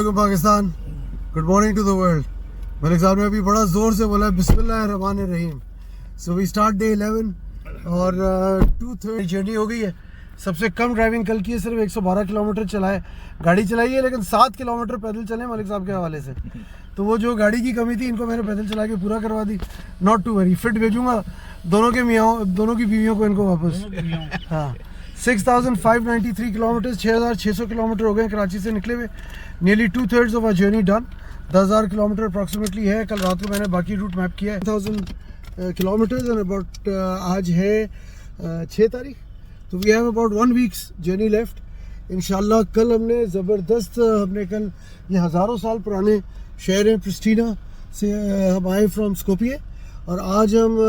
अस्सलामुअलैकुम Pakistan, good morning to the world. Malik साहब ने अभी बड़ा ज़ोर से बोला बिस्मिल्लाहिर्रहमानिर्रहीम। सो वी स्टार्ट डे 11 और 2:30 जर्नी हो गई है। सबसे कम ड्राइविंग कल की है, सिर्फ 112 किलोमीटर चलाए गाड़ी चलाई है, लेकिन 7 किलोमीटर पैदल चले मलिक साहब के हवाले से। तो वो जो गाड़ी की कमी थी इनको मैंने पैदल चला के पूरा करवा दी। नॉट टू वरी, फिट भेजूंगा दोनों की बीवियों को इनको वापस। हाँ, 6593 किलोमीटर, 6600 किलोमीटर हो गए कराची से निकले हुए। Nearly 2/3 of our journey done. 10,000 kilometre approximately है। कल रात को मैंने बाकी रूट मैप किया है। 1000 किलोमीटर्स एंड अबाउट आज है 6 तारीख। तो we have about 1 weeks journey left इंशाल्लाह। कल हमने कल ये हज़ारों साल पुराने शहर है प्रिस्टीना से हम आए फ्रॉम स्कोपिये, और आज हम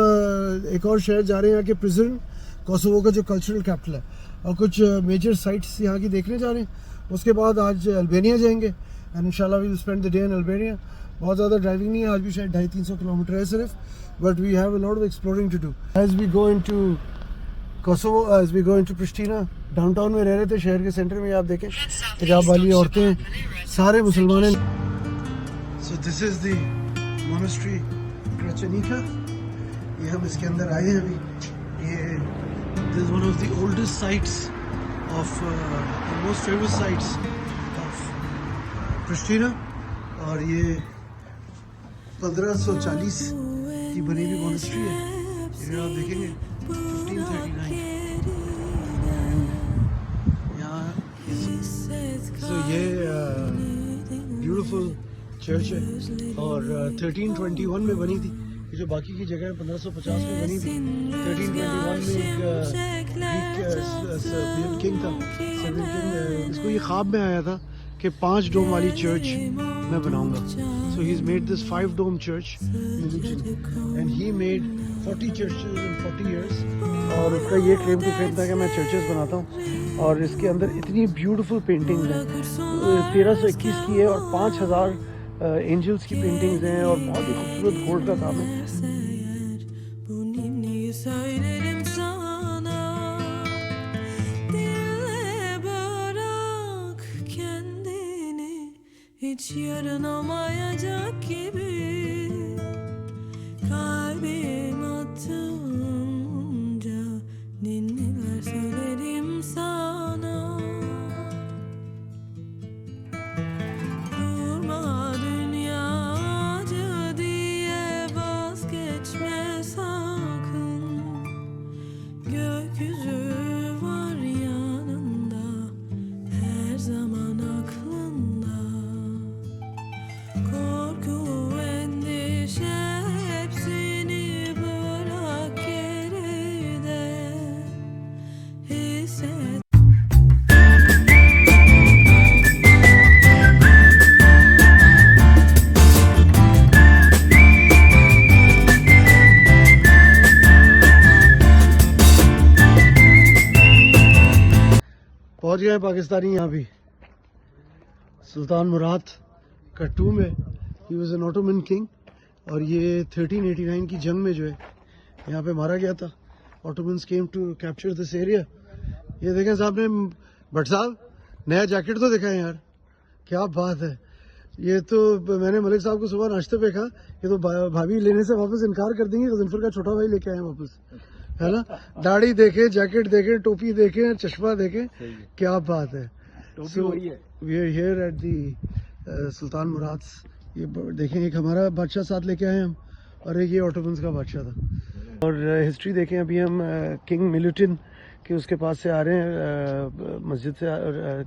एक और शहर जा रहे हैं यहाँ के प्रिजन, कोसोवो का जो कल्चरल कैपिटल है, और कुछ मेजर साइट्स यहाँ की देखने जा रहे हैं। उसके बाद आज अल्बानिया जाएंगे एंड इंशाल्लाह we will spend the day in Albania. बहुत ज़्यादा ड्राइविंग नहीं है आज भी, शायद 250-300 किलोमीटर है सिर्फ, but we have a lot of exploring to do as we go into Kosovo, as we go into Pristina. Downtown में रह रहे थे, शहर के सेंटर में। आप देखें हिजाब वाली औरतें सारे मुसलमान हैं। So this is the monastery Gracanica. ये हम इसके अंदर आए हैं अभी। ये this is one of the oldest sites of the most famous sites of Pristina, और ये 1540 की बनी हुई मोनेस्ट्री है। ये आप देखेंगे 1539 यहाँ। तो ये ब्यूटीफुल चर्च है और 1321 में बनी थी। ये जो बाकी की जगह 1550 में बनी थी। 1321 में एक किंग था, इसको ये ख्वाब में आया था कि 5 डोम वाली चर्च मैं बनाऊंगा। So he is made this 5 dome church and he made 40 churches in 40 years. और उसका ये क्लेम टू फेम था कि मैं चर्चेस बनाता हूँ, और इसके अंदर इतनी ब्यूटीफुल पेंटिंग्स हैं। 1321 की है और 5000 एंजल्स की पेंटिंग्स हैं, और बहुत ही खूबसूरत गोल्ड का काम है। Hiç yaranamayacak gibi kalbim atınca ninniler söylerim sana. Durma dünyacı diye vazgeçme sakın. Gökyüzü var yanında, her zaman aklında. Korku, endişe hepsini bırak geride. Hisset. पहुंच गए पाकिस्तानी यहाँ भी। सुल्तान मुराद का टूम है। He was an Ottoman king, और ये 1389 की जंग में जो है यहाँ पे मारा गया था। Ottomans came to capture this area. ये देखें साहब ने, भट्ट साहब नया जैकेट तो देखा है यार, क्या बात है। ये तो मैंने मलिक साहब को सुबह नाश्ते पे कहा, ये तो भाभी लेने से वापस इनकार कर देंगे। गजनफर का छोटा भाई लेके आए वापस, है ना। दाढ़ी देखे, जैकेट देखे, टोपी देखे, चश्मा देखे, क्या बात है। So we are here at the Sultan Murad. ये देखें, एक हमारा बादशाह साथ लेके आए हम, और एक ये ऑटोमन्स का बादशाह था। और हिस्ट्री देखें, अभी हम किंग मिल्यूटिन के उसके पास से आ रहे हैं, मस्जिद से,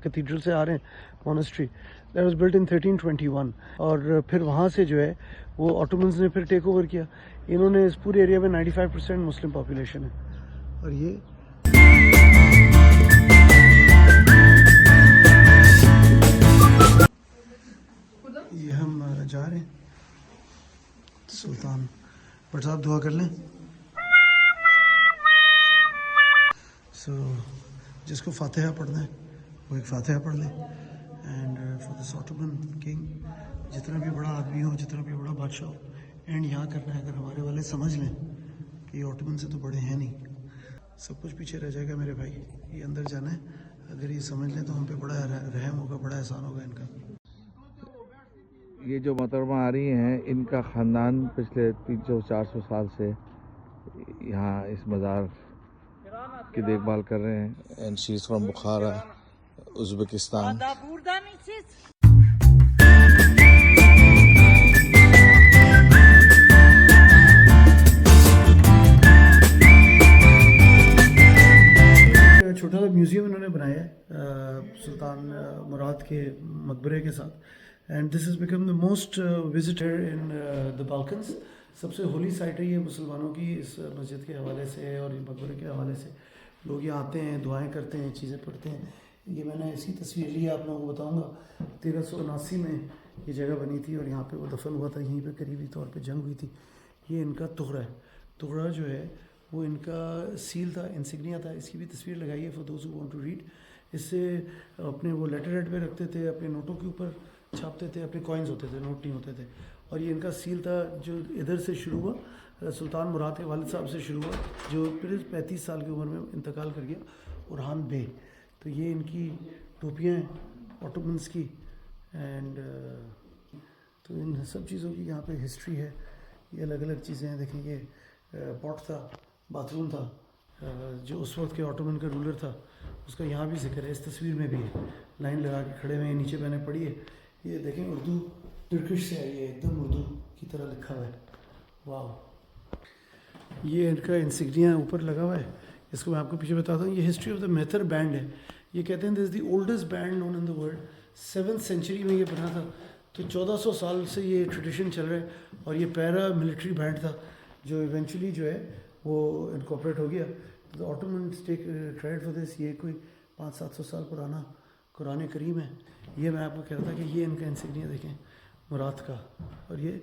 कैथीड्रल से आ रहे हैं, monastery. That was built in 1321, और फिर वहाँ से जो है वो ऑटोमन्स ने फिर टेक ओवर किया। इन्होंने इस पूरे एरिया में 95% मुस्लिम पॉपुलेशन है। और ये हम जा रहे हैं सुल्तान। बट साहब दुआ कर लें। सो जिसको फातिहा पढ़ना है वो एक फातिहा पढ़ ले। And for this Ottoman king, जितना भी बड़ा आदमी हो, जितना भी बड़ा बादशाह हो, एंड यहाँ करना है। अगर हमारे वाले समझ लें कि ये ऑटोमन से तो बड़े हैं नहीं, सब कुछ पीछे रह जाएगा मेरे भाई। ये अंदर जाना है, अगर ये समझ लें तो हम पे बड़ा रहम होगा, बड़ा एहसान होगा इनका। ये जो मोहतरमा आ रही हैं, इनका ख़ानदान पिछले 300-400 साल से यहाँ इस मज़ार की देखभाल कर रहे हैं। And she is from Bukhara, Uzbekistan. छोटा सा म्यूज़ियम इन्होंने बनाया है सुल्तान मुराद के मकबरे के साथ। And this is become the most visited in the Balkans. सबसे होली साइट है ये मुसलमानों की, इस मस्जिद के हवाले से और मकबरे के हवाले से। लोग यहाँ आते हैं, दुआएं करते हैं, चीज़ें पढ़ते हैं। ये मैंने ऐसी तस्वीर ली, आप लोगों को बताऊँगा। 1379 में ये जगह बनी थी और यहाँ पे वो दफन हुआ था, यहीं पे करीबी तौर पे जंग हुई थी। ये इनका तुहरा है। तुहरा जो है वो इनका सील था, इंसिग्निया था। इसकी भी तस्वीर लगाई है for those who want to read. इससे अपने वो लेटर हेड पे रखते थे, अपने नोटों के ऊपर छापते थे, अपने कॉइन्स होते थे, नोट नहीं होते थे। और ये इनका सील था जो इधर से शुरू हुआ, सुल्तान मुराद के वालिद साहब से शुरू हुआ, जो फिर 35 साल की उम्र में इंतकाल कर गया, उरहान बे। तो ये इनकी टोपियाँ हैं ऑटोमन्स की। एंड तो इन सब चीज़ों की यहाँ पे हिस्ट्री है। ये अलग अलग चीज़ें हैं। देखें, ये पॉट था, बाथरूम था, जो उस वक्त के ऑटोमन का रूलर था, उसका यहाँ भी जिक्र है। इस तस्वीर में भी है, लाइन लगा के खड़े हुए हैं। नीचे मैंने पढ़ी है, ये देखें, उर्दू तुर्किश से आई है, एकदम उर्दू की तरह लिखा हुआ है। वाह! ये इनका इंसिग्निया ऊपर लगा हुआ है। इसको मैं आपको पीछे बताता हूँ। ये history of the Mehter band है। ये कहते हैं this is the oldest band known in the world. 7th century में ये बना था, तो 1400 साल से ये ट्रेडिशन चल रहा है। और ये पैरा मिलिट्री बैंड था जो इवेंचुअली जो है वो इनकॉर्पोरेट हो गया। तो Ottomans take credit for this. ये कोई 500-700 साल पुराना कुरान करीम है। ये मैं आपको कह रहा था कि ये इनका इंसिग्निया देखें मुराद का। और ये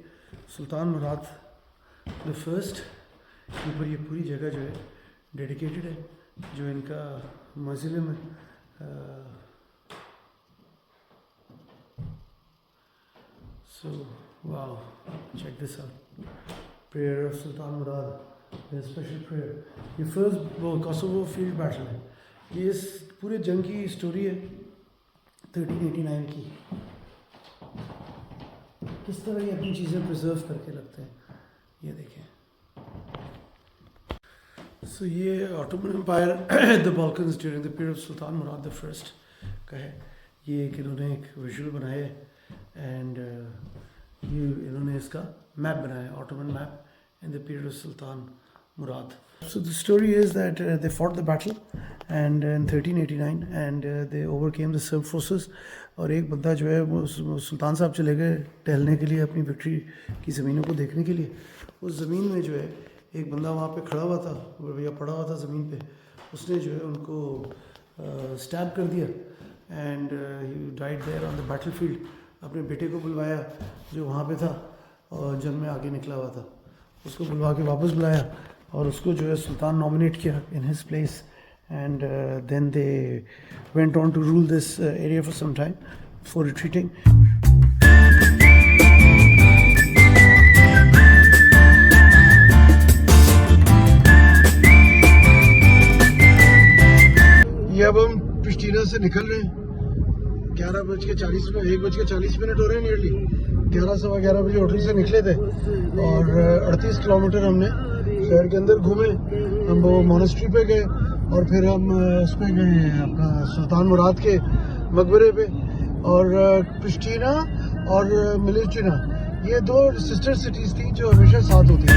सुल्तान मुराद द फर्स्ट के ऊपर ये पूरी जगह जो है डेडिकेटेड है, जो इनका मज़िलम है। So wow, check this out, prayer of Sultan Murad, special prayer. ये फर्स्ट वो कोसोवो फील्ड बैटल है। ये इस पूरे जंग की स्टोरी है 1389 की। किस तरह ये अपनी चीज़ें प्रिजर्व करके रखते हैं, ये देखें। सो ये Ottoman empire the Balkans during the period of Sultan Murad the first का है। ये एक इन्होंने एक विजुअल बनाया है। एंड ये इन्होंने इसका मैप बनाया, Ottoman map in the period of Sultan Murad. So the story is that they fought the battle and in 1389 and they overcame the Serb forces। और एक बंदा जो है वो सुल्तान साहब चले गए टहलने के लिए अपनी विक्ट्री की ज़मीनों को देखने के लिए। उस ज़मीन में जो है एक बंदा वहाँ पे खड़ा हुआ था या पड़ा हुआ था ज़मीन पे। उसने जो है उनको स्टैब कर दिया and he died there on the battle field. अपने बेटे को बुलवाया जो वहाँ पे था और जंग में आगे निकला हुआ था, उसको बुलवा के वापस बुलाया और उसको जो है सुल्तान नॉमिनेट किया in his place. And then they went on to rule this area for some time before retreating. ये अब हम प्रिस्टीना से निकल रहे हैं। 11:40 में 1:40 हो रहे हैं नियरली। 11-11:15 बजे होटल से निकले थे और 38 किलोमीटर हमने शहर के अंदर घूमे। हम वो मोनेस्ट्री पे गए और फिर हम उस पे गए अपना सुल्तान मुराद के मकबरे पे। और प्रिस्टीना और मिलिचिना ये दो सिस्टर सिटीज़ थी जो हमेशा साथ होती थी।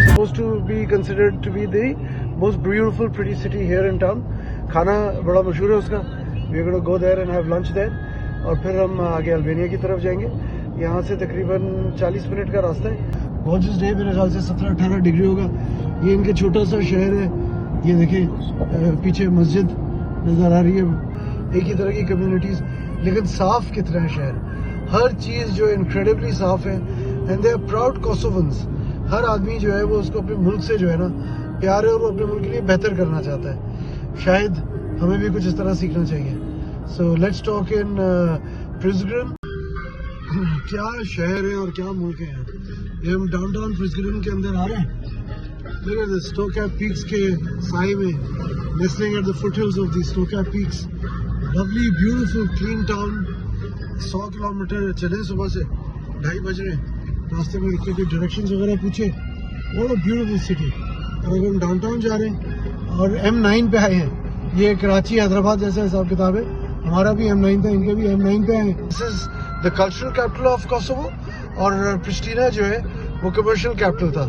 Supposed to be considered to be the most beautiful pretty city here in town। खाना बड़ा मशहूर है उसका। We are going to go there and have lunch there। और फिर हम आगे अल्बानिया की तरफ जाएंगे। यहाँ से तकरीबन 40 मिनट का रास्ता है। गॉर्जियस डे, मेरे ख्याल से 17-18 डिग्री होगा। ये इनके छोटा सा शहर है। ये देखें पीछे मस्जिद नज़र आ रही है। एक ही तरह की कम्युनिटीज़, लेकिन साफ कितना है शहर। हर चीज़ जो इनक्रेडिबली साफ है। And they are proud Kosovans. हर आदमी जो है वो उसको अपने मुल्क से जो है ना प्यार है और वो अपने मुल्क के लिए बेहतर करना चाहता है। शायद हमें भी कुछ इस तरह सीखना चाहिए। So let's talk in Prizren. क्या शहर है और क्या मुल्क है। ये हम डाउनटाउन प्रिज़ग्रम के अंदर आ रहे हैं। Look at the Snow-capped peaks के साए में, nestling at the foothills of the snow-capped peaks, lovely beautiful clean town. 100 kilometre चले सुबह से, 2:30 बज रहे हैं। रास्ते में रुके, कोई डायरेक्शंस वगैरह पूछे। What a beautiful city. और अगर हम डाउनटाउन जा रहे हैं और M9 पे आए हैं, ये कराची हैदराबाद जैसा हिसाब किताब है। हमारा भी M9 था, इनके भी M9 पे आए हैं। This is the cultural capital of Kosovo और प्रिस्टीना जो है वो कमर्शियल कैपिटल था।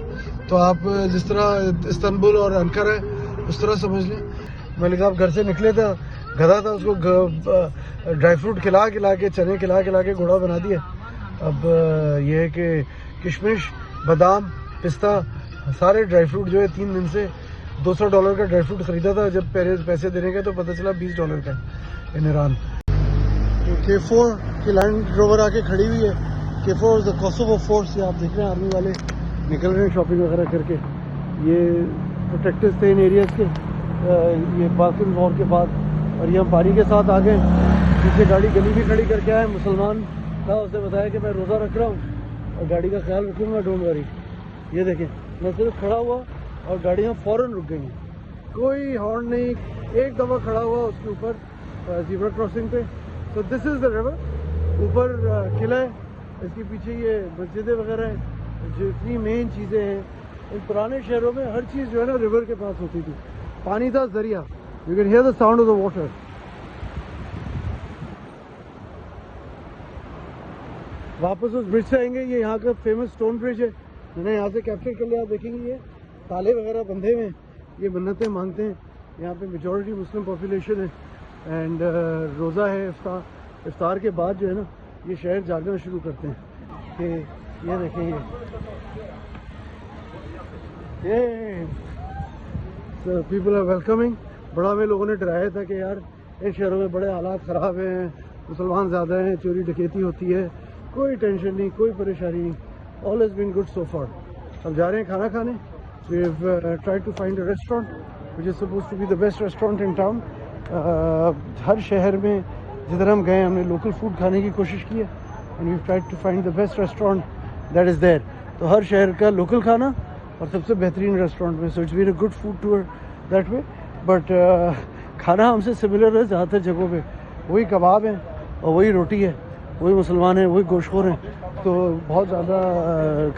तो आप जिस तरह इस्तांबुल और अंकारा है उस तरह समझ लें। मलिक साहब घर से निकले था, गधा था, उसको ड्राई फ्रूट खिला के चने खिला के घोड़ा बना दिया। अब ये है कि किशमिश, बादाम, पिस्ता, सारे ड्राई फ्रूट जो है 3 दिन से $200 का ड्राई फ्रूट खरीदा था। जब पैसे देने के तो पता चला $20 का इन ईरान। K4 की लैंड रोवर आके खड़ी हुई है। K4 the Kosovo force. ये आप देख रहे हैं आर्मी वाले निकल रहे हैं शॉपिंग वगैरह करके। ये प्रोटेक्टिव थे इन एरियाज के, ये बाल्कन वॉर के बाद। और ये हम पानी के साथ आ गए। पीछे गाड़ी गली भी खड़ी करके आए। मुसलमान था, उसने बताया कि मैं रोज़ा रख रहा हूँ और गाड़ी का ख्याल रखूँगा, डोंट वरी। ये देखें, मैं सिर्फ खड़ा हुआ और गाड़ियाँ फ़ौरन रुक गई। कोई हॉर्न नहीं, एक दफ़ा खड़ा हुआ उसके ऊपर ज़ीब्रा क्रॉसिंग पे। तो दिस इज़ द रिवर। ऊपर किला है, इसके पीछे ये मस्जिदें वगैरह हैं। जितनी मेन चीज़ें हैं, इन पुराने शहरों में हर चीज़ जो है ना रिवर के पास होती थी। पानी था, ज़रिया। You can hear the sound of the water. वापस उस ब्रिज से आएंगे। ये यहाँ का फेमस स्टोन ब्रिज है, मैंने यहाँ से कैप्चर कर लिया। आप देखेंगे ये ताले वगैरह बंधे हुए हैं, ये मन्नतें मांगते हैं। यहाँ पे मेजॉरिटी मुस्लिम पॉपुलेशन है। एंड रोज़ा है, इफ्तार के बाद जो है ना ये शहर जागना शुरू करते हैं। कि ये देखें, ये पीपल आर वेलकमिंग। बड़ा में लोगों ने डराया था कि यार इन शहरों में बड़े हालात ख़राब हैं, मुसलमान ज़्यादा हैं, चोरी डकैती होती है। कोई टेंशन नहीं, कोई परेशानी नहीं। All has been good so far. अब जा रहे हैं खाना खाने। We have tried to find a restaurant which is supposed to be the best restaurant in town. हर शहर में जिधर हम गए हमने लोकल फूड खाने की कोशिश की है। And we tried to find the best restaurant that is there. तो हर शहर का लोकल खाना और सबसे बेहतरीन रेस्टोरेंट में। So it's been a good food tour that way. But खाना हमसे सिमिलर है ज़्यादातर जगहों पे। वही कबाब है और वही रोटी है, वही मुसलमान हैं, वही गोश्तखोर हैं। तो बहुत ज़्यादा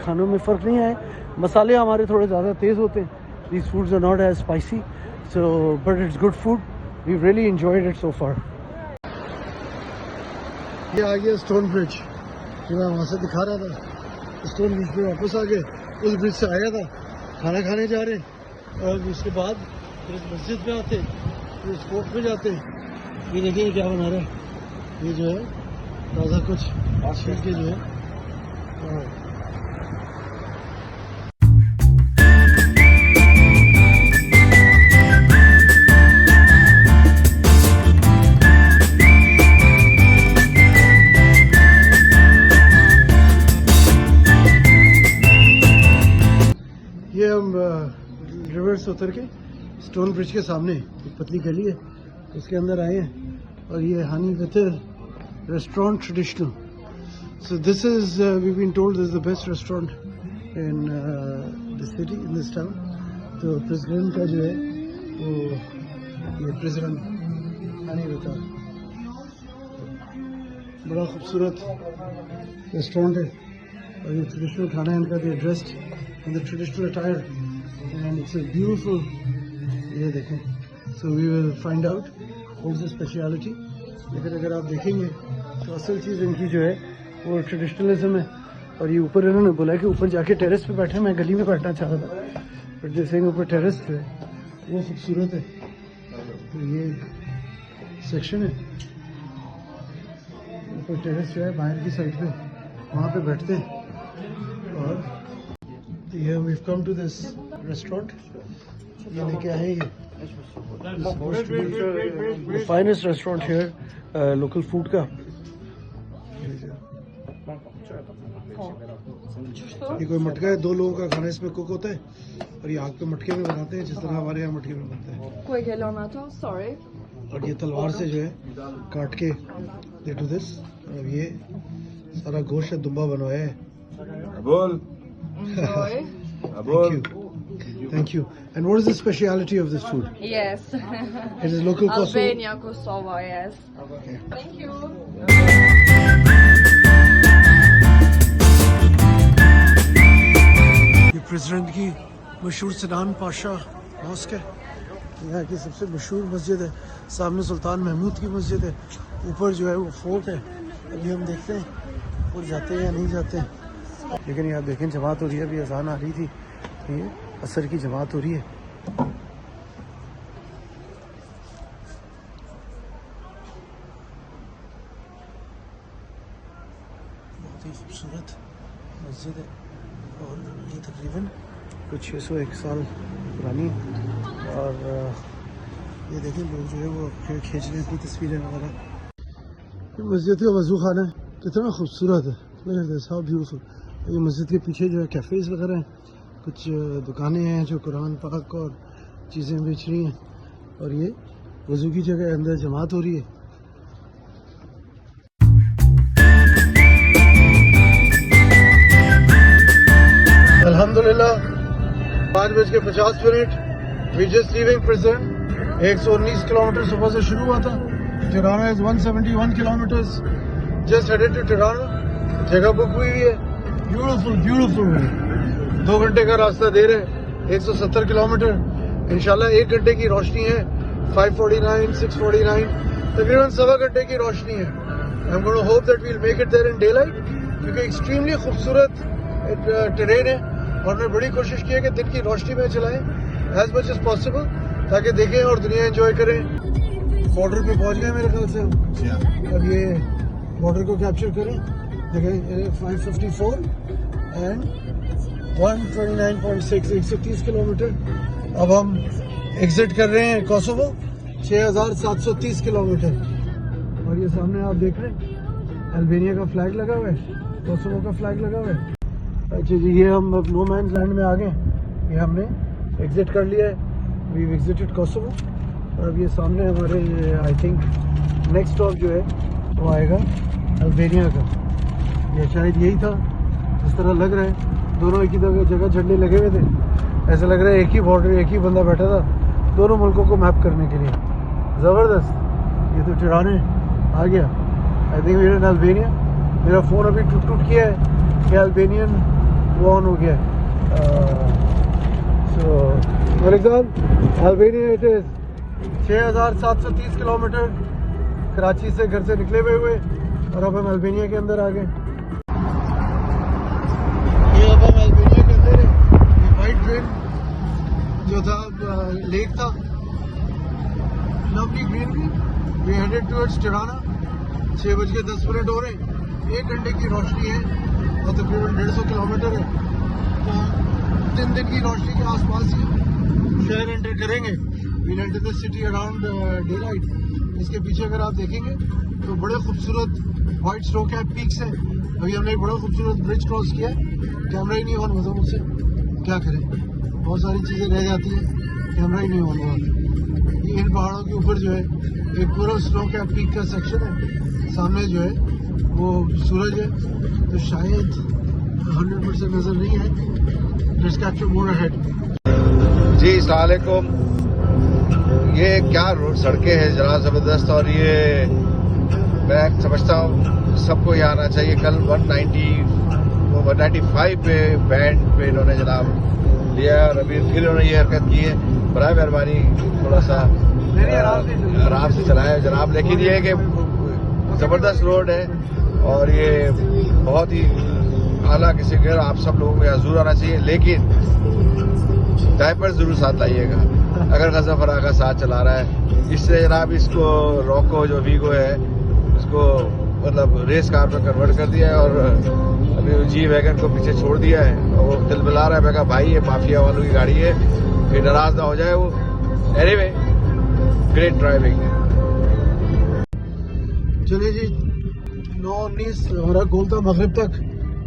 खानों में फ़र्क नहीं है। मसाले हमारे थोड़े ज़्यादा तेज़ होते हैं। These foods are not as spicy, so but it's good food. We really enjoyed it so far. ये आ गया स्टोन ब्रिज, जो मैं वहाँ से दिखा रहा था। स्टोन ब्रिज पे वापस आ गए। उस ब्रिज से आया था, खाना खाने जा रहे हैं। और उसके बाद फिर इस मस्जिद में आते, फिर इस कोर्ट में जाते। ये देखिए क्या बना रहा है। ये जो है ताज़ा कुछ छील के जो है ये हम रिवर से उतर के स्टोन ब्रिज के सामने एक पतली गली है, उसके अंदर आए हैं। और ये हनी वितर restaurant traditional. So this is we been told this is the best restaurant in the city, in this town. तो प्रेसिडेंट का जो है वो ये प्रेसिडेंट हनी वितर, बड़ा खूबसूरत रेस्टोरेंट है। और ये ट्रेडिशनल खाना है इनका। दे dressed in the traditional attire and it's a beautiful, ये देखें। So we will find out what's the speciality। लेकिन अगर आप देखेंगे तो असल चीज़ इनकी जो है वो ट्रेडिशनलिज्म है। और ये ऊपर इन्होंने बोला कि ऊपर जाके टेरेस पे बैठे। मैं गली में बैठना चाह रहा था, बट जैसे ऊपर टेरेस पे वो खूबसूरत है। तो ये सेक्शन है, ऊपर टेरेस जो है बाहर की साइड पे, वहाँ पे बैठते हैं। और yeah, we've come to this restaurant. ये लेके आए ये the finest restaurant here, local food का। ये कोई मटका है, 2 लोगों का खाना इसमें कुक होता है। और ये आग पे मटके में बनाते हैं, जिस तरह हमारे यहाँ मटके में बनता है। कोई खेलो ना तो सॉरी। और ये तलवार से जो है काट के दे डू दिस। और ये सारा गोश्त दुम्बा बनवाया है। Enjoy. Thank you. Thank you. And what is the speciality of this food? Yes. It is local Kosovo. Albania, Kosovo, yes. Okay. Thank you. ये प्रेसिडेंट की मशहूर सिनान पाशा मॉस्क है, यहाँ की सबसे मशहूर मस्जिद है। सामने सुल्तान महमूद की मस्जिद है, ऊपर जो है वो फोर्ट है। अभी हम देखते हैं ऊपर जाते हैं या नहीं जाते हैं। लेकिन यहाँ देखें जमात हो रही है, अभी अजान आ रही थी, तो ये असर की जमात हो रही है। बहुत ही खूबसूरत मस्जिद है और ये तकरीबन कुछ 601 साल पुरानी है। और ये देखें लोग जो है वो खींच रहे हैं अपनी तस्वीरें वगैरह। ये मस्जिद का वज़ू खाना है, कितना खूबसूरत है, हाउ ब्यूटीफुल। ये मस्जिद के पीछे जो है कैफ़ेज़ वगैरह हैं, कुछ दुकानें हैं जो कुरान पाक और चीज़ें बेच रही हैं। और ये वज़ू की जगह अंदर जमात हो रही है। अल्हम्दुलिल्लाह 5:50 we just leaving Prizren. 119 kilometer सुबह से शुरू हुआ था। Tirana is 171 kilometers, just headed to Tirana. जगह बुक हुई है, ब्यूटीफुल ब्यूटीफुल। 2 घंटे का रास्ता दे रहे, 170 किलोमीटर। इंशाल्लाह 1 घंटे की रोशनी है, 549, 649, तकरीबन सवा घंटे की रोशनी है। I am going to hope that we will make it there in day light, क्योंकि एक्सट्रीमली खूबसूरत टेरेन है। और मैं बड़ी कोशिश की है कि दिन की रोशनी में चलाएं एज मच एज पॉसिबल, ताकि देखें और दुनिया एंजॉय करें। बॉर्डर पे पहुंच गए मेरे ख्याल से हम। अब ये बॉर्डर को कैप्चर करें, देखें 554 एंड 129.6, 130 किलोमीटर। अब हम एग्जिट कर रहे हैं कोसोवो, 6730 किलोमीटर। और ये सामने आप देख रहे हैं अल्बानिया का फ्लैग लगा हुआ है, कोसोवो का फ्लैग लगा हुआ है। अच्छा जी, ये हम अब नो मैन्स लैंड में आ गए। ये हमने एग्जिट कर लिया है, वी विजिटेड कोसोवो। और अब ये सामने हमारे आई थिंक नेक्स्ट स्टॉप जो है वो आएगा अल्बानिया का। ये शायद यही था, जिस तरह लग रहा है। दोनों एक ही जगह झंडे लगे हुए थे, ऐसा लग रहा है एक ही बॉर्डर, एक ही बंदा बैठा था दोनों मुल्कों को मैप करने के लिए। ज़बरदस्त। ये तो टिराना आ गया। I think we are in Albania. मेरा फ़ोन अभी टूट किया है कि अल्बानियन वो ऑन हो गया। So Albania it is 6730 kilometer Karachi से घर से निकले हुए और अब हम अल्बानिया के अंदर आ गए। ये अब हम अल्बानिया के अंदर है। ये वाइट ट्रेन जो था लेक था, lovely greenery. We headed towards Tirana. 6:10 हो रहे हैं। 1 घंटे की रोशनी है और तकरीबन 150 किलोमीटर है। तो 3 दिन की रोशनी के आसपास ही शहर एंटर करेंगे। We enter the city around day light. इसके पीछे अगर आप देखेंगे तो बड़े खूबसूरत वाइट स्नो कैप पीक्स हैं। अभी हमने एक बड़ा खूबसूरत ब्रिज क्रॉस किया है। कैमरा ही नहीं ऑन हुआ मुझसे, क्या करें, बहुत सारी चीज़ें रह जाती हैं, कैमरा ही नहीं ऑन हुआ। इन पहाड़ों के ऊपर जो है एक पूरा स्नो कैप पीक का सेक्शन है। सामने जो है वो सूरज है, तो शायद 100% नज़र नहीं है। Let's capture more ahead. जी अस्सलाम वालेकुम। ये क्या रोड सड़कें हैं जरा ज़बरदस्त। और ये मैं समझता हूँ सबको ये आना चाहिए। कल 195 पे बैंड पे इन्होंने जनाब लिया और अभी फिर इन्होंने ये हरकत की है। बराए मेहरबानी थोड़ा सा आराम से चलाएं जनाब। लेकिन ये है कि ज़बरदस्त रोड है और ये बहुत ही आला किसी के, आप सब लोगों को यहाँ जरूर आना चाहिए। लेकिन डायपर जरूर साथ लाइएगा अगर गज़ाफरा का साथ चला रहा है। इससे जनाब इसको रॉको जो वीगो है इसको मतलब रेस कार में कन्वर्ट कर दिया है और अभी जी वैगन को पीछे छोड़ दिया है। और वो दिल मिला रहा है, मैं कहा भाई ये माफिया वालों की गाड़ी है, फिर नाराज ना हो जाए वो। Anyway great driving. चलिए जी, 9:19 हमारा गोल था मगरिब तक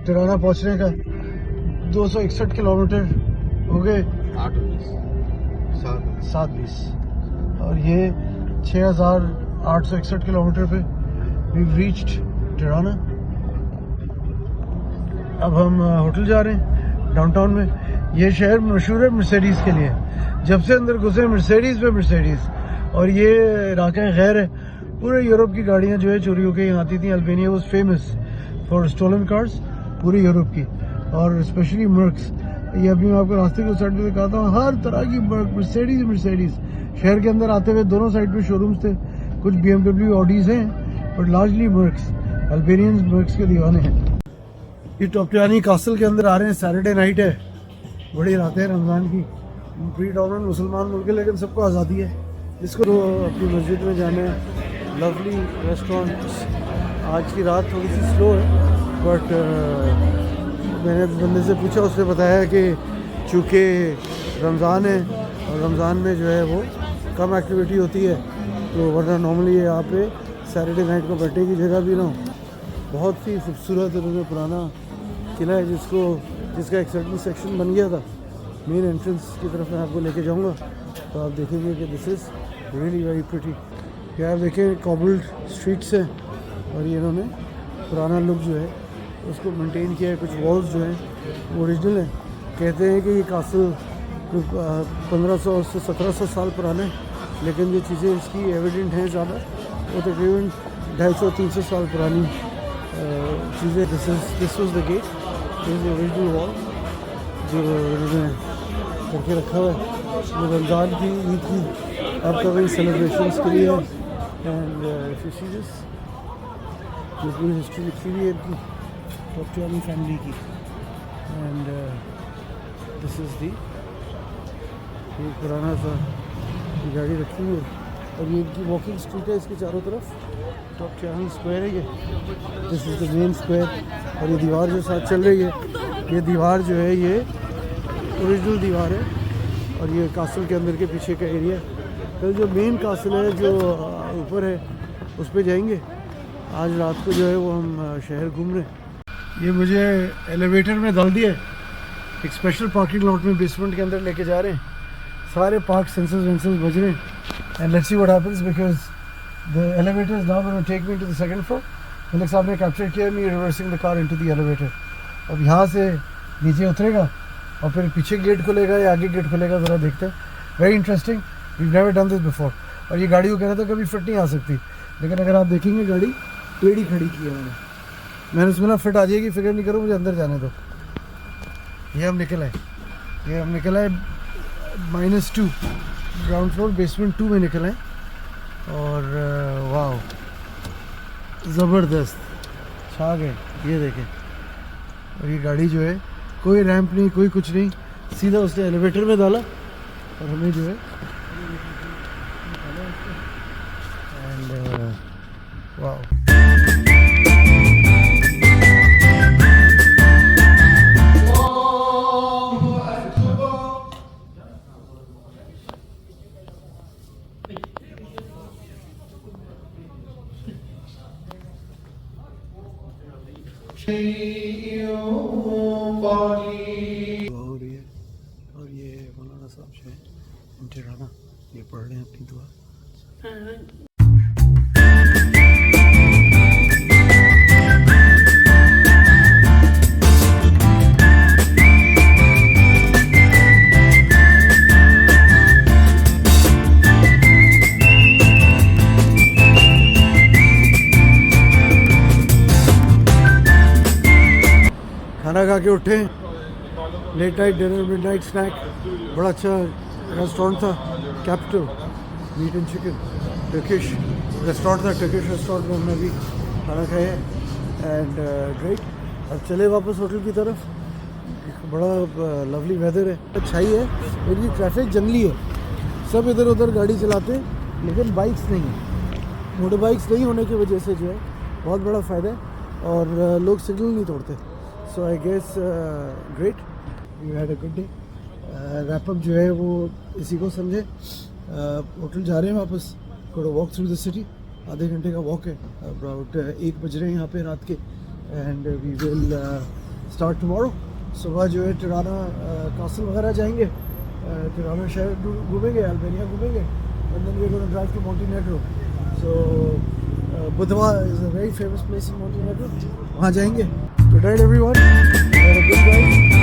टिराना पहुंचने का। 261 किलोमीटर हो गए, 7:20। और ये 6861 किलोमीटर पे वी रीच्ड टिराना। अब हम होटल जा रहे हैं डाउनटाउन में। ये शहर मशहूर है मर्सिडीज़ के लिए। जब से अंदर घुसे मर्सिडीज़ पे मर्सिडीज़। और ये इलाका गैर है, पूरे यूरोप की गाड़ियाँ जो है चोरी होकर यहाँ आती थी। Albania was famous for stolen cars पूरे यूरोप की, और स्पेशली मर्क्स। ये अभी मैं आपको रास्ते के उस साइड पे दिखाता हूँ, हर तरह की मर्सिडीज़। शहर के अंदर आते हुए दोनों साइड पे शोरूम्स थे, कुछ BMW ऑडीज हैं, बट लार्जली मर्क्स। अल्बानियंस मर्क्स के दीवाने हैं। ये टॉप्टियानी कासल के अंदर आ रहे हैं, सैटरडे नाइट है, बड़ी रातें हैं रमज़ान की। प्रीडोमिनेंट मुसलमान मुल्क है, लेकिन सबको आज़ादी है। जिसको तो अपनी मस्जिद में जाना है। Lovely restaurant. आज की रात थोड़ी सी स्लो है, बट मैंने बंदे से पूछा, उसने बताया कि चूँकि रमज़ान है और रमज़ान में जो है वो कम एक्टिविटी होती है, तो वरना नॉर्मली यहाँ पे सैटरडे नाइट को बैठने की जगह भी ना हो। बहुत ही खूबसूरत उन्होंने पुराना किला है जिसका एक सर्टन सेक्शन बन गया था। मेन एंट्रेंस की तरफ मैं आपको लेके जाऊंगा, तो आप देखेंगे कि this is really very pretty. क्या आप देखें, कॉबल्ड स्ट्रीट्स हैं, और ये इन्होंने पुराना लुक जो है उसको मेंटेन किया है। कुछ वॉल्स जो हैं वो ओरिजिनल हैं। कहते हैं कि ये कासल 1500 से 1700 साल पुराना है, लेकिन जो चीज़ें इसकी एविडेंट हैं ज़्यादा, वो तकरीबन 250-300 साल पुरानी चीज़ें। This was the gate, this original wall जो इन्होंने करके रखा हुआ है। जो रमज़ान की ईद की अपकमिंग सेलिब्रेशंस के लिए। And if you see this, जो पूरी हिस्ट्री लिखी हुई है इनकी टॉप्टियानी फैमिली की। एंड दिस इज़ दी पुराना सा गाड़ी रखी हुई है, और ये इनकी वॉकिंग स्ट्रीट है। इसके चारों तरफ टॉप्टियानी स्क्वायर है। ये this is the main square. और ये दीवार जो साथ चल रही है, ये दीवार जो है ये ओरिजिनल दीवार है, और ये कासल के अंदर के पीछे का एरिया। कल जो मेन कासल है जो ऊपर है उस पर जाएंगे। आज रात को जो है वो हम शहर घूम रहे हैं। ये मुझे एलिवेटर में डाल दिया है, एक स्पेशल पार्किंग लॉट में बेसमेंट के अंदर लेके जा रहे हैं। सारे पार्क सेंसर्स वेंसर्स बज रहे हैं। And let's see what happens, because the elevator is now going to take me to the second floor. Malik साहब ने कैप्चर किया me reversing the car into the elevator. अब यहाँ से नीचे उतरेगा और फिर पीछे गेट खुलेगा या आगे गेट खुलेगा, ज़रा देखते हैं। Very interesting, we never done this before. और ये गाड़ी को कह रहा था कभी फिट नहीं आ सकती, लेकिन अगर आप देखेंगे गाड़ी टेढ़ी खड़ी की है मैंने उसमें ना फिट आ जाएगी, फिक्र नहीं करो, मुझे अंदर जाने दो। ये हम निकल आए -2 ग्राउंड फ्लोर, बेसमेंट 2 में निकल आए। और वाह, ज़बरदस्त छा गए, ये देखें। और ये गाड़ी जो है कोई रैंप नहीं, कोई कुछ नहीं, सीधा उसने एलिवेटर में डाला और हमें जो है एंड वाह। हो रही है, और ये मौलाना साहब जो है टिराना, ये पढ़ रहे हैं अपनी दुआ। खाना खा के उठे, late night dinner, midnight snack, बड़ा अच्छा रेस्टोरेंट था, capital meat and chicken, Turkish restaurant था। टर्किश रेस्टोरेंट में हमने भी खाना खाया एंड ग्रेट। अब चले वापस होटल की तरफ। बड़ा लवली वेदर है, अच्छा ही है, लेकिन ट्रैफिक जंगली है। सब इधर उधर गाड़ी चलाते हैं, लेकिन बाइक्स नहीं है। मोटर बाइक्स नहीं होने की वजह से जो है बहुत बड़ा फ़ायदा है, और लोग सिग्नल नहीं तोड़ते। So I guess great, you had a good day. Wrap up जो है वो इसी को समझे। होटल जा रहे हैं वापस, थोड़ा वॉक थ्रू द सिटी, आधे घंटे का वॉक है। अबाउट 1 बज रहे हैं यहाँ पे रात के, and we will start tomorrow. सुबह जो है टिराना कासल वगैरह जाएंगे, टिराना शहर घूमेंगे, अल्बानिया घूमेंगे, and then we are going to drive to Montenegro. So Budva is a very famous place in Montenegro, वहाँ जाएंगे। Good night everyone, have a good night.